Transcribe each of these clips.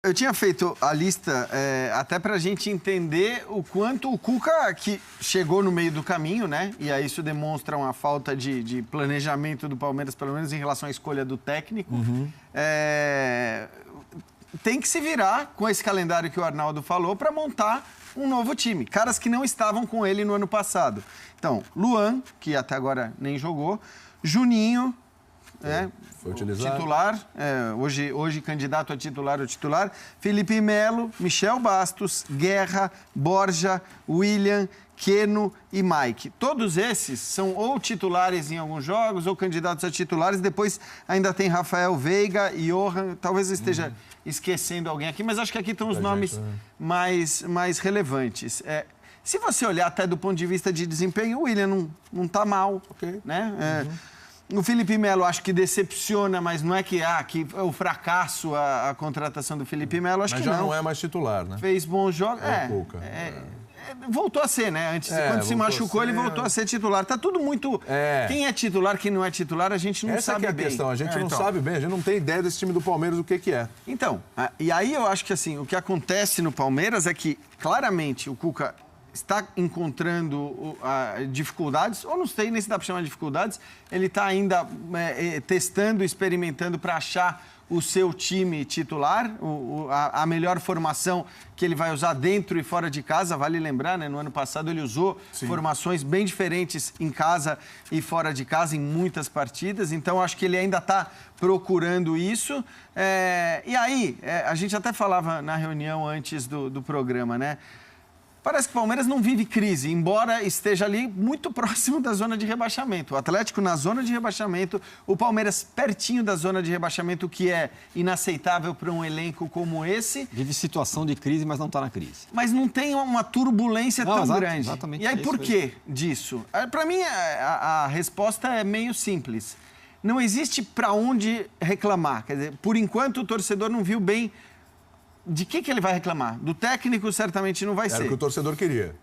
Eu tinha feito a lista até para a gente entender o quanto o Cuca, que chegou no meio do caminho, né? E aí isso demonstra uma falta de planejamento do Palmeiras, pelo menos em relação à escolha do técnico. Tem que se virar com esse calendário que o Arnaldo falou para montar um novo time. Caras que não estavam com ele no ano passado. Então, Luan, que até agora nem jogou, Juninho... Foi utilizado. Titular, hoje candidato a titular, Felipe Melo, Michel Bastos, Guerra, Borja, William, Keno e Mike. Todos esses são ou titulares em alguns jogos ou candidatos a titulares. Depois ainda tem Rafael Veiga e Johan. Talvez eu esteja esquecendo alguém aqui, mas acho que aqui estão os nomes mais relevantes. Se você olhar até do ponto de vista de desempenho, o William não está mal, né? O Felipe Melo acho que decepciona, mas não é que é o fracasso a contratação do Felipe Melo, acho que não. Mas já não é mais titular, né? Fez bons jogos. Voltou a ser, né? Quando se machucou, ele voltou a ser titular. Tá tudo muito... Quem é titular, quem não é titular, a gente não sabe bem. Essa é a questão, a gente não sabe bem, a gente não tem ideia desse time do Palmeiras, o que é. Então, e aí eu acho que assim, o que acontece no Palmeiras é que, claramente, o Cuca está encontrando dificuldades, ou não sei nem se dá para chamar de dificuldades, ele está ainda testando, experimentando para achar o seu time titular, a melhor formação que ele vai usar dentro e fora de casa. Vale lembrar, né? No ano passado ele usou formações bem diferentes em casa e fora de casa em muitas partidas, então acho que ele ainda está procurando isso. E aí, a gente até falava na reunião antes do programa, né? Parece que o Palmeiras não vive crise, embora esteja ali muito próximo da zona de rebaixamento. O Atlético na zona de rebaixamento, o Palmeiras pertinho da zona de rebaixamento, o que é inaceitável para um elenco como esse. Vive situação de crise, mas não está na crise. Mas não tem uma turbulência tão grande. Exatamente. E aí, por que disso? Para mim, a resposta é meio simples. Não existe para onde reclamar. Quer dizer, por enquanto, o torcedor não viu bem... De que ele vai reclamar? Do técnico, certamente não vai ser. Era o que o torcedor queria.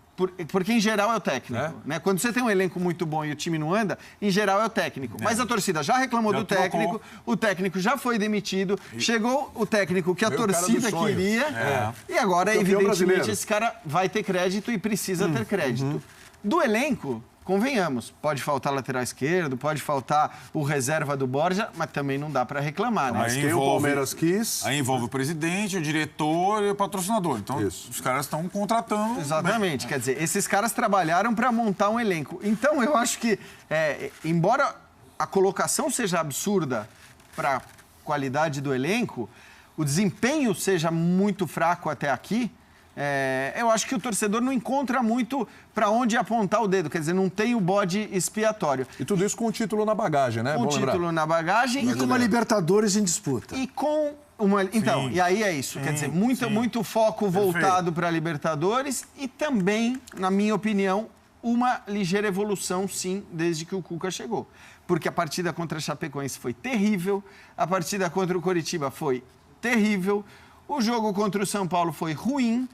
Porque, em geral, é o técnico. Né? Quando você tem um elenco muito bom e o time não anda, em geral, é o técnico. Mas a torcida já reclamou do técnico, o técnico já foi demitido, chegou o técnico que a torcida queria, e agora, evidentemente, esse cara vai ter crédito e precisa ter crédito. Do elenco... Convenhamos, pode faltar lateral esquerdo, pode faltar o reserva do Borja, mas também não dá para reclamar, né? Mas quem o Palmeiras quis... Aí envolve o presidente, o diretor e o patrocinador. Então, os caras estão contratando... Exatamente. Quer dizer, esses caras trabalharam para montar um elenco. Então, eu acho que, embora a colocação seja absurda para a qualidade do elenco, o desempenho seja muito fraco até aqui, eu acho que o torcedor não encontra muito para onde apontar o dedo. Quer dizer, não tem o bode expiatório. E tudo isso com o título na bagagem, né? Com o título na bagagem. E com uma Libertadores em disputa. E com uma... Então, e aí é isso. Quer dizer, muito foco voltado para a Libertadores e também, na minha opinião, uma ligeira evolução, sim, desde que o Cuca chegou. Porque a partida contra a Chapecoense foi terrível, a partida contra o Coritiba foi terrível, o jogo contra o São Paulo foi ruim.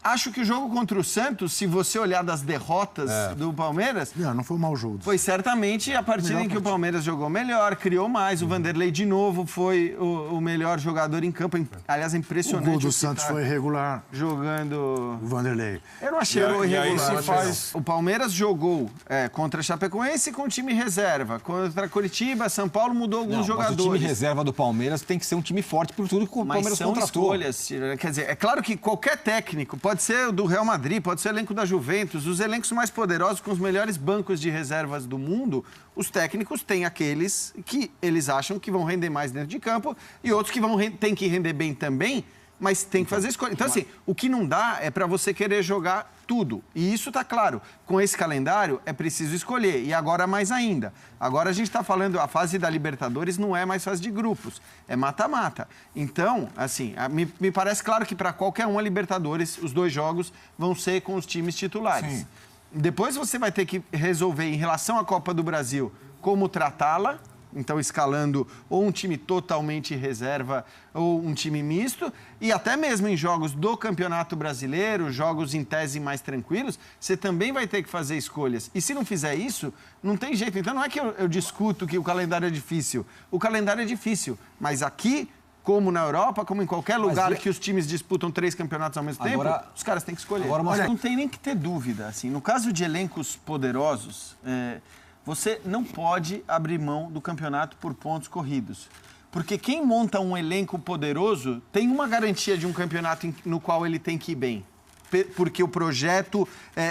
Acho que o jogo contra o Santos, se você olhar das derrotas do Palmeiras... Não foi um mau jogo. Foi certamente a partida em que o Palmeiras jogou melhor, criou mais. O Vanderlei, de novo, foi o melhor jogador em campo. Aliás, é impressionante. O gol do Santos foi irregular. Jogando... O Vanderlei. Eu não achei irregular. E aí se faz... O Palmeiras jogou contra a Chapecoense com time reserva. Contra a Coritiba, São Paulo mudou alguns jogadores. Mas o time reserva do Palmeiras tem que ser um time forte por tudo que o Palmeiras contratou. Mas são escolhas. Quer dizer, é claro que qualquer técnico... Pode ser do Real Madrid, pode ser o elenco da Juventus, os elencos mais poderosos, com os melhores bancos de reservas do mundo, os técnicos têm aqueles que eles acham que vão render mais dentro de campo e outros que têm que render bem também, mas tem que fazer escolha. Então, assim, o que não dá é para você querer jogar tudo. E isso está claro. Com esse calendário, é preciso escolher. E agora mais ainda. Agora a gente está falando, a fase da Libertadores não é mais fase de grupos, é mata-mata. Então, assim, me parece claro que para qualquer um a Libertadores, os 2 jogos vão ser com os times titulares. Sim. Depois você vai ter que resolver, em relação à Copa do Brasil, como tratá-la. Então, escalando ou um time totalmente reserva ou um time misto. E até mesmo em jogos do Campeonato Brasileiro, jogos em tese mais tranquilos, você também vai ter que fazer escolhas. E se não fizer isso, não tem jeito. Então, não é que eu discuto que o calendário é difícil. O calendário é difícil, mas aqui como na Europa, como em qualquer lugar que os times disputam 3 campeonatos ao mesmo tempo, os caras têm que escolher. Agora, não tem nem que ter dúvida. Assim, no caso de elencos poderosos, você não pode abrir mão do campeonato por pontos corridos. Porque quem monta um elenco poderoso tem uma garantia de um campeonato no qual ele tem que ir bem. Porque o projeto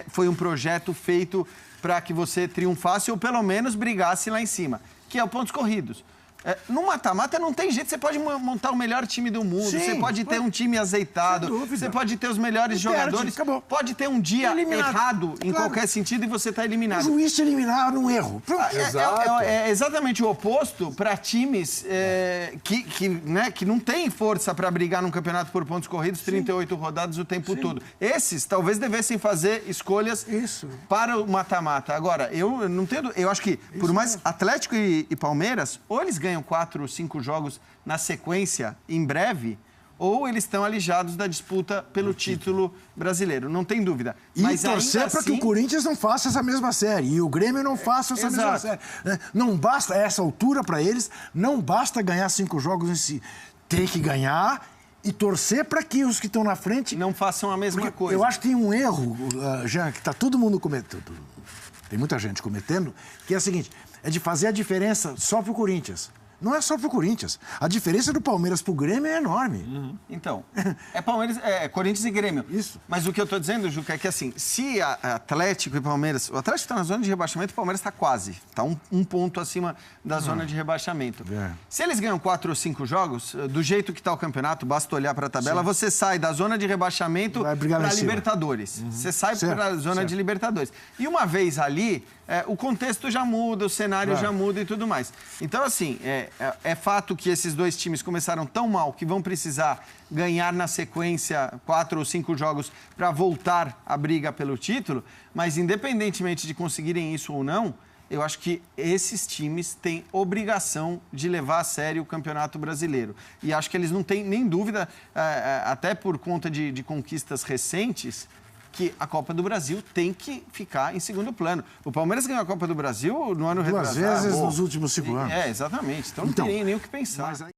foi um projeto feito para que você triunfasse ou pelo menos brigasse lá em cima, que é o pontos corridos. No mata-mata não tem jeito, você pode montar o melhor time do mundo, você pode ter um time azeitado, você pode ter os melhores jogadores, pode ter um dia errado em qualquer sentido e você está eliminado. O juiz te eliminar num erro. É exatamente o oposto para times que não têm força para brigar num campeonato por pontos corridos, 38 rodadas o tempo todo. Esses talvez devessem fazer escolhas para o mata-mata. Agora, eu acho que, por mais Atlético e Palmeiras, ou eles ganham 4 ou 5 jogos na sequência em breve, ou eles estão alijados da disputa pelo título brasileiro, não tem dúvida. Mas torcer para que o Corinthians não faça essa mesma série e o Grêmio não faça essa mesma série. Não basta, a essa altura para eles, não basta ganhar 5 jogos em si. Tem que ganhar e torcer para que os que estão na frente não façam a mesma coisa. Eu acho que tem um erro, Jean, que está todo mundo cometendo, tem muita gente cometendo, que é o seguinte, é de fazer a diferença só para o Corinthians. Não é só pro Corinthians. A diferença do Palmeiras pro Grêmio é enorme. Então, Corinthians e Grêmio. Isso. Mas o que eu tô dizendo, Juca, é que assim, se Atlético e Palmeiras... O Atlético está na zona de rebaixamento, o Palmeiras está quase. Está um ponto acima da zona de rebaixamento. Se eles ganham 4 ou 5 jogos, do jeito que está o campeonato, basta olhar para a tabela, você sai da zona de rebaixamento para Libertadores. Você sai para a zona de Libertadores. E uma vez ali, o contexto já muda, o cenário já muda e tudo mais. Então, assim, é fato que esses dois times começaram tão mal que vão precisar ganhar na sequência 4 ou 5 jogos para voltar à briga pelo título, mas independentemente de conseguirem isso ou não, eu acho que esses times têm obrigação de levar a sério o Campeonato Brasileiro. E acho que eles não têm nem dúvida, até por conta de conquistas recentes, que a Copa do Brasil tem que ficar em segundo plano. O Palmeiras ganhou a Copa do Brasil no ano retrasado. 2 vezes nos últimos 5 anos. Exatamente. Então não tem nem o que pensar.